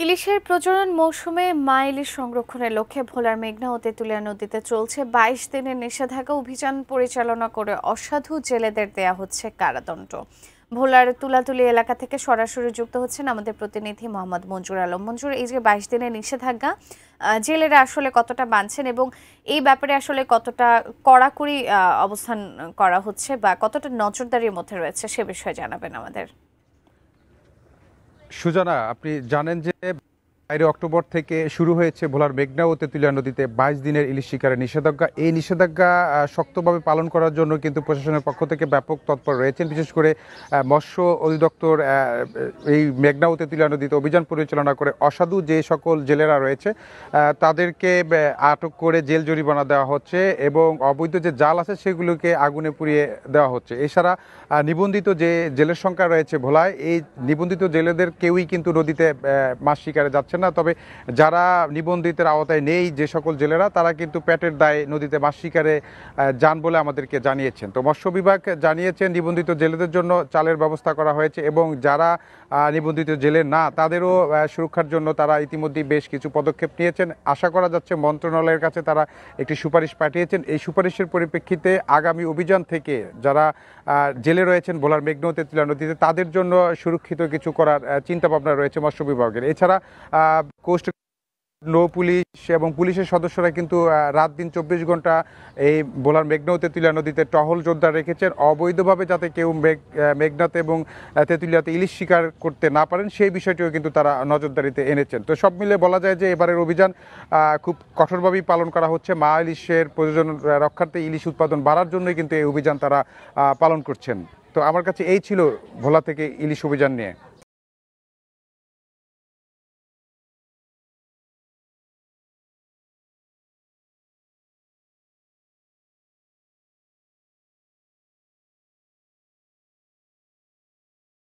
ইলিশের প্রজনন মৌসুমে মা ইলিশ সংরক্ষণের লক্ষ্যে ভোলার মেঘনা ও তেঁতুলিয়া নদীতে চলছে ২২ দিনের নিষেধাজ্ঞা অভিযান পরিচালনা করে অসাধু জেলেদের দেয়া হচ্ছে কারাদণ্ড। ভোলার তুলাতুলি এলাকা থেকে সরাসরি যুক্ত হচ্ছেন আমাদের প্রতিনিধি মোহাম্মদ মঞ্জুর আলম। মঞ্জুর, এই যে ২২ দিনের নিষেধাজ্ঞা জেলেরা আসলে কতটা মানছেন এবং এই ব্যাপারে আসলে কতটা কড়াকড়ি অবস্থান করা হচ্ছে বা কতটা নজরদারির মধ্যে রয়েছে সে বিষয়ে জানাবেন আমাদের। সুজানা, আপনি জানেন যে ২ অক্টোবর থেকে শুরু হয়েছে ভোলার মেঘনা ও তেঁতুলিয়া নদীতে ২২ দিনের ইলিশ শিকারের নিষেধাজ্ঞা। এই নিষেধাজ্ঞা শক্তভাবে পালন করার জন্য কিন্তু প্রশাসনের পক্ষ থেকে ব্যাপক তৎপর রয়েছেন। বিশেষ করে মৎস্য অধিদপ্তর এই মেঘনা ও তেঁতুলিয়া নদীতে অভিযান পরিচালনা করে অসাধু যে সকল জেলেরা রয়েছে তাদেরকে আটক করে জেল জরিমানা দেওয়া হচ্ছে এবং অবৈধ যে জাল আছে সেগুলোকে আগুনে পুড়িয়ে দেওয়া হচ্ছে। এছাড়া নিবন্ধিত যে জেলের সংখ্যা রয়েছে ভোলায়, এই নিবন্ধিত জেলেদের কেউই কিন্তু নদীতে মাছ শিকারে যাচ্ছে না। তবে যারা নিবন্ধিতের আওতায় নেই, যে সকল জেলেরা, তারা কিন্তু পেটের দায়ে নদীতে মাছ শিকারে যান বলে আমাদেরকে জানিয়েছেন। তো মৎস্য বিভাগ জানিয়েছেন নিবন্ধিত জেলেদের জন্য চালের ব্যবস্থা করা হয়েছে এবং যারা নিবন্ধিত জেলে না তাদেরও সুরক্ষার জন্য তারা ইতিমধ্যেই বেশ কিছু পদক্ষেপ নিয়েছেন। আশা করা যাচ্ছে মন্ত্রণালয়ের কাছে তারা একটি সুপারিশ পাঠিয়েছেন। এই সুপারিশের পরিপ্রেক্ষিতে আগামী অভিযান থেকে যারা জেলে রয়েছেন ভোলার মেঘনা ও তেঁতুলিয়া নদীতে তাদের জন্য সুরক্ষিত কিছু করার চিন্তা ভাবনা রয়েছে মৎস্য বিভাগের। এছাড়া কোস্ট নৌ পুলিশ এবং পুলিশের সদস্যরা কিন্তু রাত দিন ২৪ ঘন্টা এই ভোলার মেঘনা ও তেঁতুলিয়া নদীতে টহল জোরদার রেখেছেন, অবৈধভাবে যাতে কেউ মেঘনাতে এবং তেঁতুলিয়াতে ইলিশ শিকার করতে না পারেন সেই বিষয়টিও কিন্তু তারা নজরদারিতে এনেছেন। তো সব মিলে বলা যায় যে এবারের অভিযান খুব কঠোরভাবেই পালন করা হচ্ছে। মা ইলিশের প্রয়োজন রক্ষার্থে ইলিশ উৎপাদন বাড়ার জন্যই কিন্তু এই অভিযান তারা পালন করছেন। তো আমার কাছে এই ছিল ভোলা থেকে ইলিশ অভিযান নিয়ে।